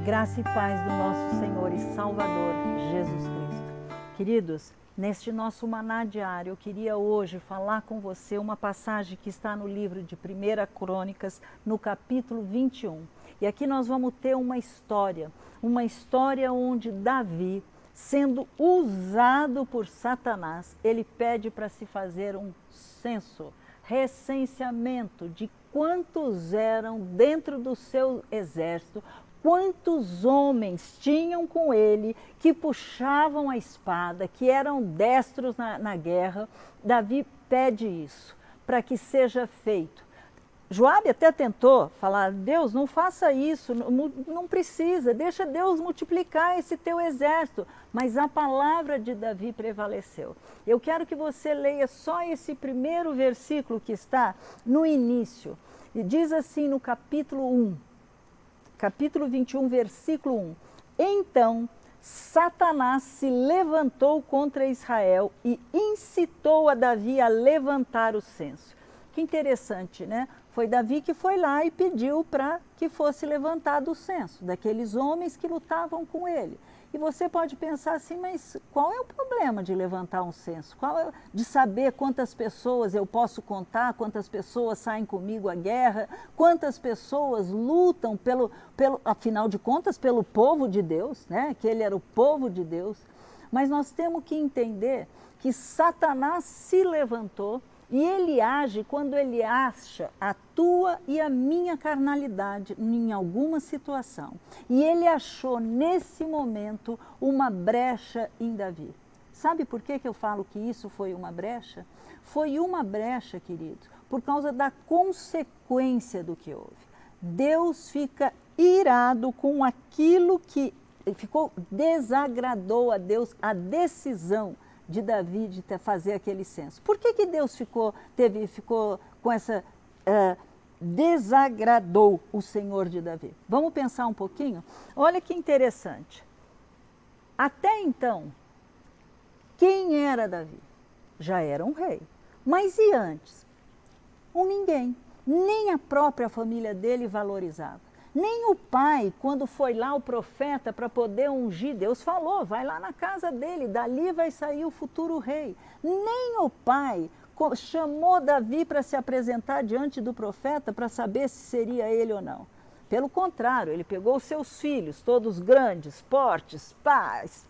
Graça e paz do nosso Senhor e Salvador, Jesus Cristo. Queridos, neste nosso maná diário, eu queria hoje falar com você uma passagem que está no livro de 1 Crônicas, no capítulo 21. E aqui nós vamos ter uma história onde Davi, sendo usado por Satanás, ele pede para se fazer um censo, recenseamento de quantos eram dentro do seu exército, quantos homens tinham com ele que puxavam a espada, que eram destros na guerra. Davi pede isso para que seja feito. Joabe até tentou falar: Deus, não faça isso, não precisa, deixa Deus multiplicar esse teu exército. Mas a palavra de Davi prevaleceu. Eu quero que você leia só esse primeiro versículo que está no início. E diz assim no capítulo 1, capítulo 21, versículo 1. Então Satanás se levantou contra Israel e incitou a Davi a levantar o censo. Que interessante, né? Foi Davi que foi lá e pediu para que fosse levantado o censo daqueles homens que lutavam com ele. E você pode pensar assim, mas qual é o problema de levantar um censo? De saber quantas pessoas eu posso contar, quantas pessoas saem comigo à guerra, quantas pessoas lutam afinal de contas, pelo povo de Deus, né? Que ele era o povo de Deus. Mas nós temos que entender que Satanás se levantou e ele age quando ele acha a tua e a minha carnalidade em alguma situação. E ele achou nesse momento uma brecha em Davi. Sabe por que eu falo que isso foi uma brecha? Foi uma brecha, querido, por causa da consequência do que houve. Deus fica irado com aquilo que desagradou a Deus, a decisão de Davi de fazer aquele censo. Por que Deus ficou com essa... desagradou o Senhor de Davi? Vamos pensar um pouquinho? Olha que interessante. Até então, quem era Davi? Já era um rei. Mas e antes? Ninguém. Nem a própria família dele valorizava. Nem o pai, quando foi lá o profeta para poder ungir, Deus falou, vai lá na casa dele, dali vai sair o futuro rei. Nem o pai chamou Davi para se apresentar diante do profeta para saber se seria ele ou não. Pelo contrário, ele pegou os seus filhos, todos grandes, fortes, pais.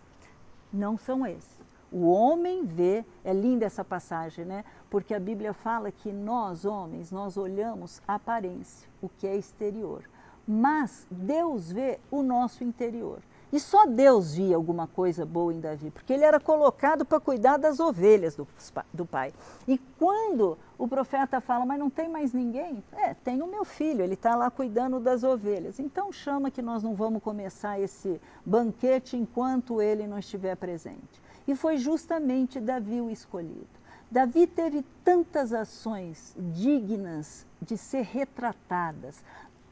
Não são esses. O homem vê, é linda essa passagem, né? Porque a Bíblia fala que nós, homens, nós olhamos a aparência, o que é exterior. Mas Deus vê o nosso interior. E só Deus via alguma coisa boa em Davi, porque ele era colocado para cuidar das ovelhas do pai. E quando o profeta fala, mas não tem mais ninguém? Tem o meu filho, ele está lá cuidando das ovelhas. Então chama que nós não vamos começar esse banquete enquanto ele não estiver presente. E foi justamente Davi o escolhido. Davi teve tantas ações dignas de ser retratadas.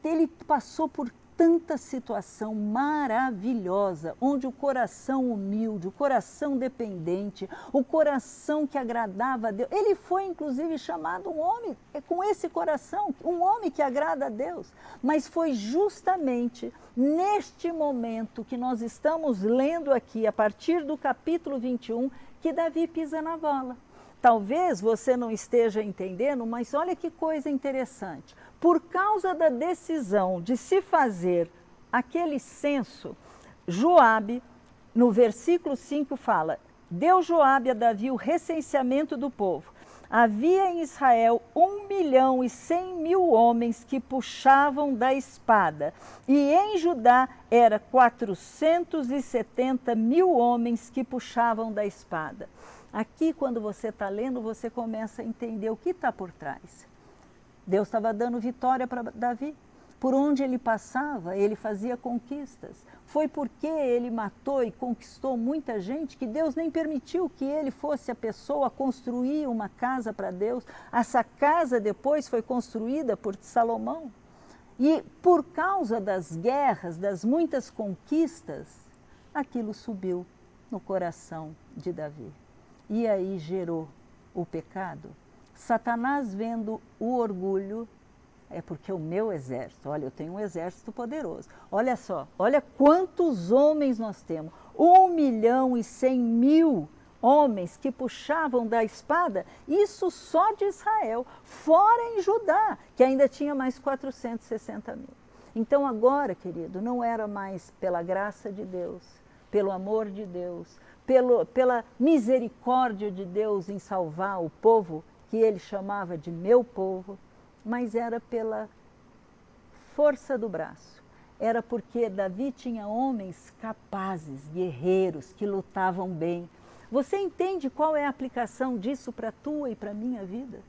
Ele passou por tanta situação maravilhosa, onde o coração humilde, o coração dependente, o coração que agradava a Deus, ele foi inclusive chamado um homem com esse coração, um homem que agrada a Deus. Mas foi justamente neste momento que nós estamos lendo aqui, a partir do capítulo 21, que Davi pisa na bola. Talvez você não esteja entendendo, mas olha que coisa interessante. Por causa da decisão de se fazer aquele censo, Joabe, no versículo 5 fala, deu Joabe a Davi o recenseamento do povo. Havia em Israel 1.100.000 homens que puxavam da espada, e em Judá era 470.000 homens que puxavam da espada. Aqui, quando você está lendo, você começa a entender o que está por trás. Deus estava dando vitória para Davi. Por onde ele passava, ele fazia conquistas. Foi porque ele matou e conquistou muita gente que Deus nem permitiu que ele fosse a pessoa a construir uma casa para Deus. Essa casa depois foi construída por Salomão. E por causa das guerras, das muitas conquistas, aquilo subiu no coração de Davi. E aí gerou o pecado. Satanás, vendo o orgulho, É porque o meu exército, olha, eu tenho um exército poderoso. Olha só, olha quantos homens nós temos. 1.100.000 homens que puxavam da espada, isso só de Israel, fora em Judá, que ainda tinha mais 460.000. Então agora, querido, não era mais pela graça de Deus, pelo amor de Deus, pela misericórdia de Deus em salvar o povo, que ele chamava de meu povo, mas era pela força do braço. Era porque Davi tinha homens capazes, guerreiros, que lutavam bem. Você entende qual é a aplicação disso para a tua e para a minha vida?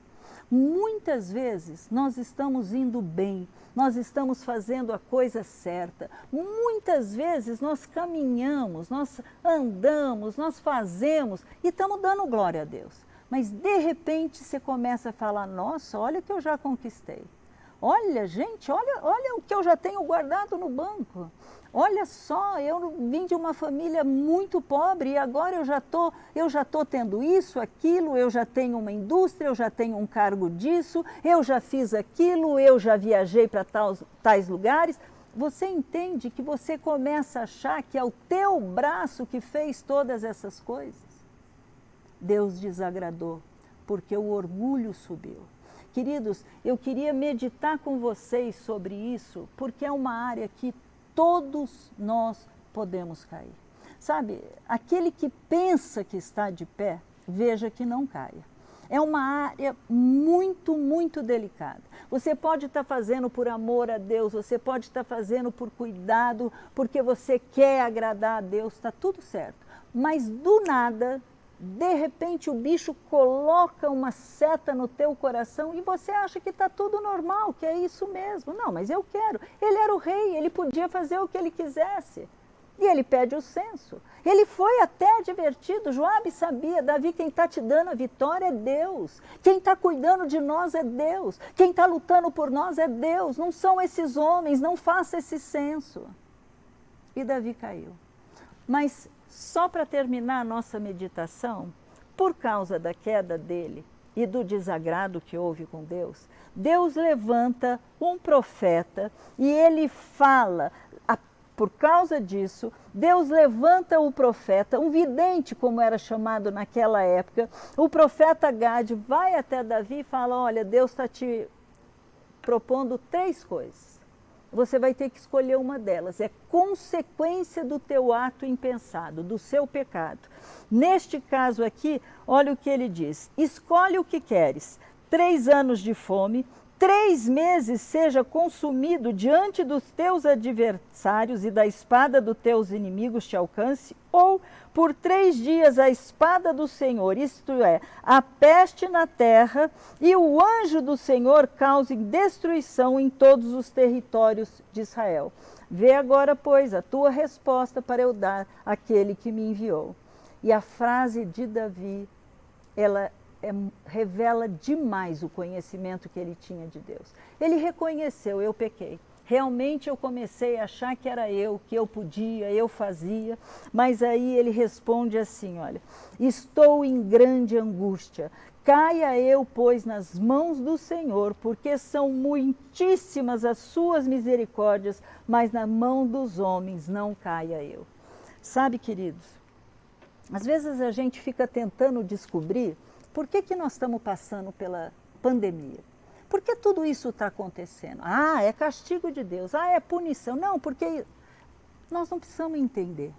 Muitas vezes nós estamos indo bem, nós estamos fazendo a coisa certa. Muitas vezes nós caminhamos, nós andamos, nós fazemos e estamos dando glória a Deus. Mas de repente você começa a falar, nossa, olha o que eu já conquistei. Olha, gente, olha o que eu já tenho guardado no banco. Olha só, eu vim de uma família muito pobre e agora eu já tô tendo isso, aquilo, eu já tenho uma indústria, eu já tenho um cargo disso, eu já fiz aquilo, eu já viajei para tais lugares. Você entende que você começa a achar que é o teu braço que fez todas essas coisas? Deus desagradou, porque o orgulho subiu. Queridos, eu queria meditar com vocês sobre isso, porque é uma área que todos nós podemos cair. Sabe, aquele que pensa que está de pé, veja que não caia. É uma área muito, muito delicada. Você pode estar fazendo por amor a Deus, você pode estar fazendo por cuidado, porque você quer agradar a Deus, está tudo certo. Mas do nada, de repente o bicho coloca uma seta no teu coração e você acha que está tudo normal, que é isso mesmo. Não, mas eu quero. Ele era o rei, ele podia fazer o que ele quisesse. E ele pede o censo. Ele foi até advertido, Joabe sabia, Davi, quem está te dando a vitória é Deus. Quem está cuidando de nós é Deus. Quem está lutando por nós é Deus. Não são esses homens, não faça esse censo. E Davi caiu. Mas só para terminar a nossa meditação, por causa da queda dele e do desagrado que houve com Deus, Deus levanta um profeta e ele fala, por causa disso, Deus levanta o profeta, um vidente, como era chamado naquela época, o profeta Gade vai até Davi e fala, olha, Deus está te propondo 3 coisas. Você vai ter que escolher uma delas, é consequência do teu ato impensado, do seu pecado. Neste caso aqui, olha o que ele diz, escolhe o que queres, 3 anos de fome, 3 meses seja consumido diante dos teus adversários e da espada dos teus inimigos te alcance, ou por 3 dias a espada do Senhor, isto é, a peste na terra, e o anjo do Senhor cause destruição em todos os territórios de Israel. Vê agora, pois, a tua resposta para eu dar àquele que me enviou. E a frase de Davi, ela revela demais o conhecimento que ele tinha de Deus. Ele reconheceu, eu pequei. Realmente eu comecei a achar que era eu, que eu podia, eu fazia, mas aí ele responde assim, olha, estou em grande angústia, caia eu, pois, nas mãos do Senhor, porque são muitíssimas as suas misericórdias, mas na mão dos homens não caia eu. Sabe, queridos, às vezes a gente fica tentando descobrir por que nós estamos passando pela pandemia? Por que tudo isso está acontecendo? Ah, é castigo de Deus. Ah, é punição. Não, porque nós não precisamos entender.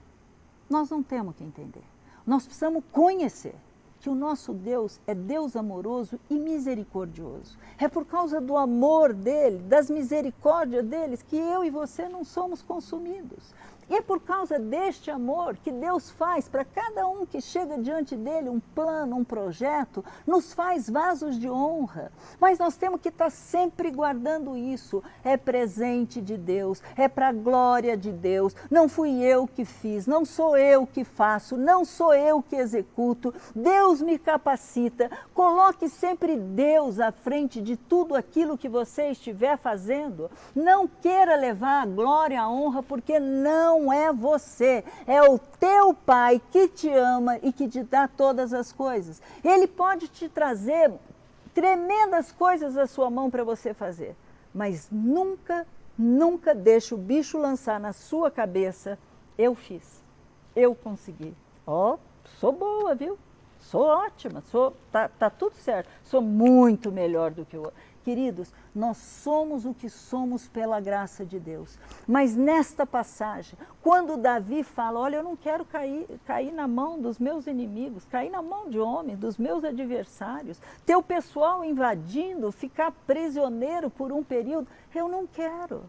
Nós não temos que entender. Nós precisamos conhecer que o nosso Deus é Deus amoroso e misericordioso. É por causa do amor dele, das misericórdias deles, que eu e você não somos consumidos. E é por causa deste amor que Deus faz para cada um que chega diante dele um plano, um projeto, nos faz vasos de honra. Mas nós temos que estar sempre guardando isso. É presente de Deus, é para a glória de Deus. Não fui eu que fiz, não sou eu que faço, não sou eu que executo. Deus me capacita. Coloque sempre Deus à frente de tudo aquilo que você estiver fazendo. Não queira levar a glória, a honra, porque não é você, é o teu Pai que te ama e que te dá todas as coisas. Ele pode te trazer tremendas coisas à sua mão para você fazer, mas nunca, nunca deixe o bicho lançar na sua cabeça, eu fiz, eu consegui. Ó, sou boa, viu? Sou ótima, tá tudo certo, sou muito melhor do que o outro. Queridos, nós somos o que somos pela graça de Deus. Mas nesta passagem, quando Davi fala, olha, eu não quero cair na mão dos meus inimigos, cair na mão de homens, dos meus adversários, ter o pessoal invadindo, ficar prisioneiro por um período, eu não quero.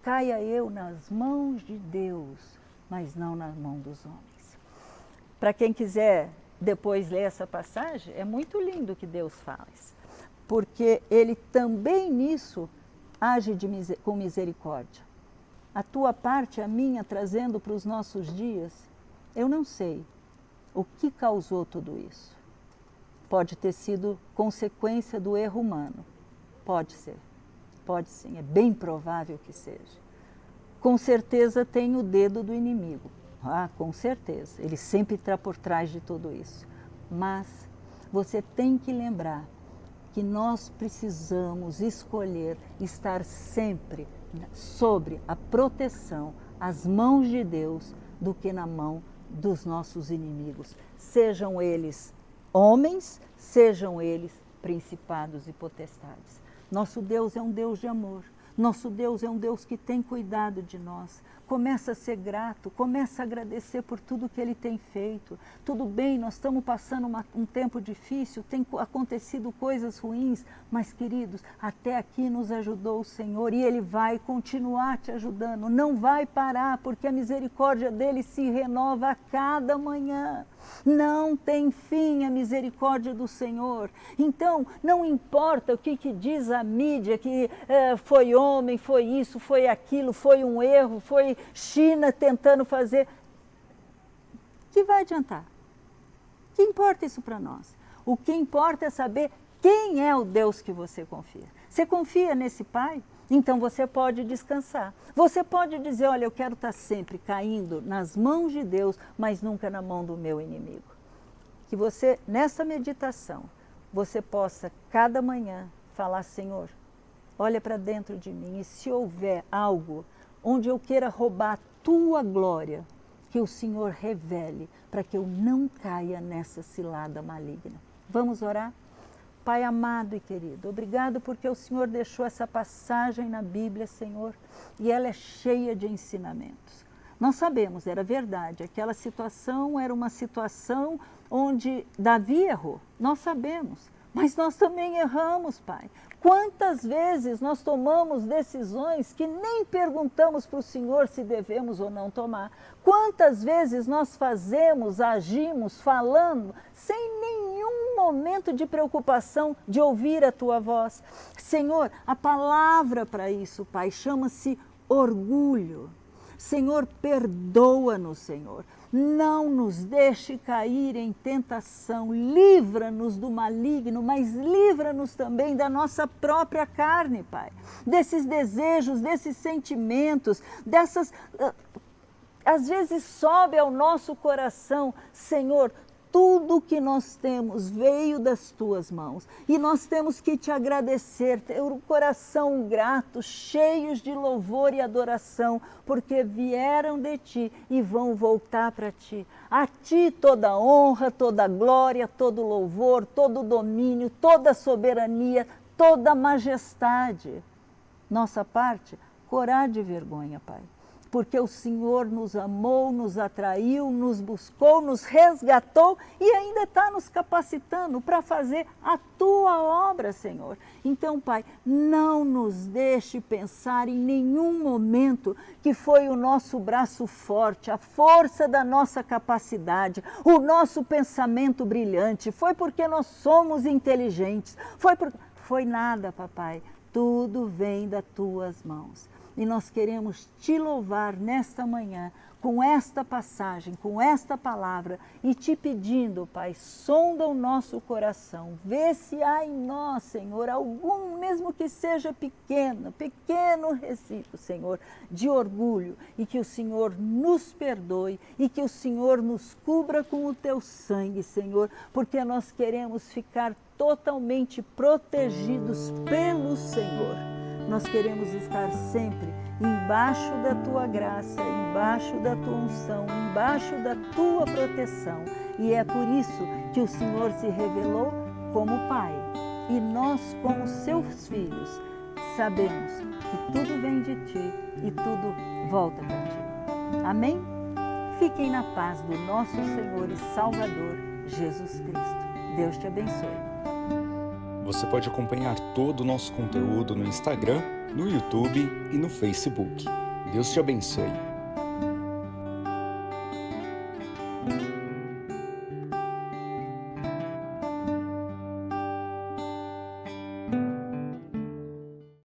Caia eu nas mãos de Deus, mas não na mão dos homens. Para quem quiser depois ler essa passagem, é muito lindo o que Deus faz, porque Ele também nisso age com misericórdia. A tua parte, a minha, trazendo para os nossos dias, eu não sei o que causou tudo isso. Pode ter sido consequência do erro humano, pode ser, pode sim, é bem provável que seja. Com certeza tem o dedo do inimigo. Ah, com certeza, ele sempre está por trás de tudo isso. Mas você tem que lembrar que nós precisamos escolher estar sempre sobre a proteção, as mãos de Deus, do que na mão dos nossos inimigos. Sejam eles homens, sejam eles principados e potestades. Nosso Deus é um Deus de amor. Nosso Deus é um Deus que tem cuidado de nós. Começa a ser grato, começa a agradecer por tudo que Ele tem feito. Tudo bem, nós estamos passando um tempo difícil, tem acontecido coisas ruins, mas queridos, até aqui nos ajudou o Senhor e Ele vai continuar te ajudando. Não vai parar, porque a misericórdia dEle se renova a cada manhã. Não tem fim a misericórdia do Senhor. Então, não importa o que diz a mídia, que foi homem, foi isso, foi aquilo, foi um erro, foi China tentando fazer. Que vai adiantar? O que importa isso para nós? O que importa é saber quem é o Deus que você confia. Você confia nesse Pai? Então você pode descansar. Você pode dizer, olha, eu quero estar sempre caindo nas mãos de Deus, mas nunca na mão do meu inimigo. Que você, nessa meditação, você possa cada manhã falar, Senhor, olha para dentro de mim e se houver algo onde eu queira roubar a tua glória, que o Senhor revele para que eu não caia nessa cilada maligna. Vamos orar? Pai amado e querido, obrigado porque o Senhor deixou essa passagem na Bíblia, Senhor, e ela é cheia de ensinamentos. Nós sabemos, era verdade, aquela situação era uma situação onde Davi errou, nós sabemos, mas nós também erramos, Pai. Quantas vezes nós tomamos decisões que nem perguntamos para o Senhor se devemos ou não tomar? Quantas vezes nós fazemos, agimos, falando, sem nenhum momento de preocupação de ouvir a Tua voz? Senhor, a palavra para isso, Pai, chama-se orgulho. Senhor, perdoa-nos, Senhor. Não nos deixe cair em tentação, livra-nos do maligno, mas livra-nos também da nossa própria carne, Pai. Desses desejos, desses sentimentos, dessas... Às vezes sobe ao nosso coração, Senhor, tudo que nós temos veio das Tuas mãos e nós temos que Te agradecer, ter um coração grato, cheios de louvor e adoração, porque vieram de Ti e vão voltar para Ti. A Ti toda honra, toda glória, todo louvor, todo domínio, toda soberania, toda majestade. Nossa parte, corar de vergonha, Pai. Porque o Senhor nos amou, nos atraiu, nos buscou, nos resgatou e ainda está nos capacitando para fazer a Tua obra, Senhor. Então, Pai, não nos deixe pensar em nenhum momento que foi o nosso braço forte, a força da nossa capacidade, o nosso pensamento brilhante, foi porque nós somos inteligentes, foi nada, Papai, tudo vem das Tuas mãos. E nós queremos Te louvar nesta manhã, com esta passagem, com esta palavra, e Te pedindo, Pai, sonda o nosso coração, vê se há em nós, Senhor, algum, mesmo que seja pequeno resíduo, Senhor, de orgulho, e que o Senhor nos perdoe, e que o Senhor nos cubra com o Teu sangue, Senhor, porque nós queremos ficar totalmente protegidos pelo Senhor. Nós queremos estar sempre embaixo da tua graça, embaixo da tua unção, embaixo da tua proteção. E é por isso que o Senhor se revelou como Pai. E nós, como seus filhos, sabemos que tudo vem de ti e tudo volta para ti. Amém? Fiquem na paz do nosso Senhor e Salvador, Jesus Cristo. Deus te abençoe. Você pode acompanhar todo o nosso conteúdo no Instagram, no YouTube e no Facebook. Deus te abençoe.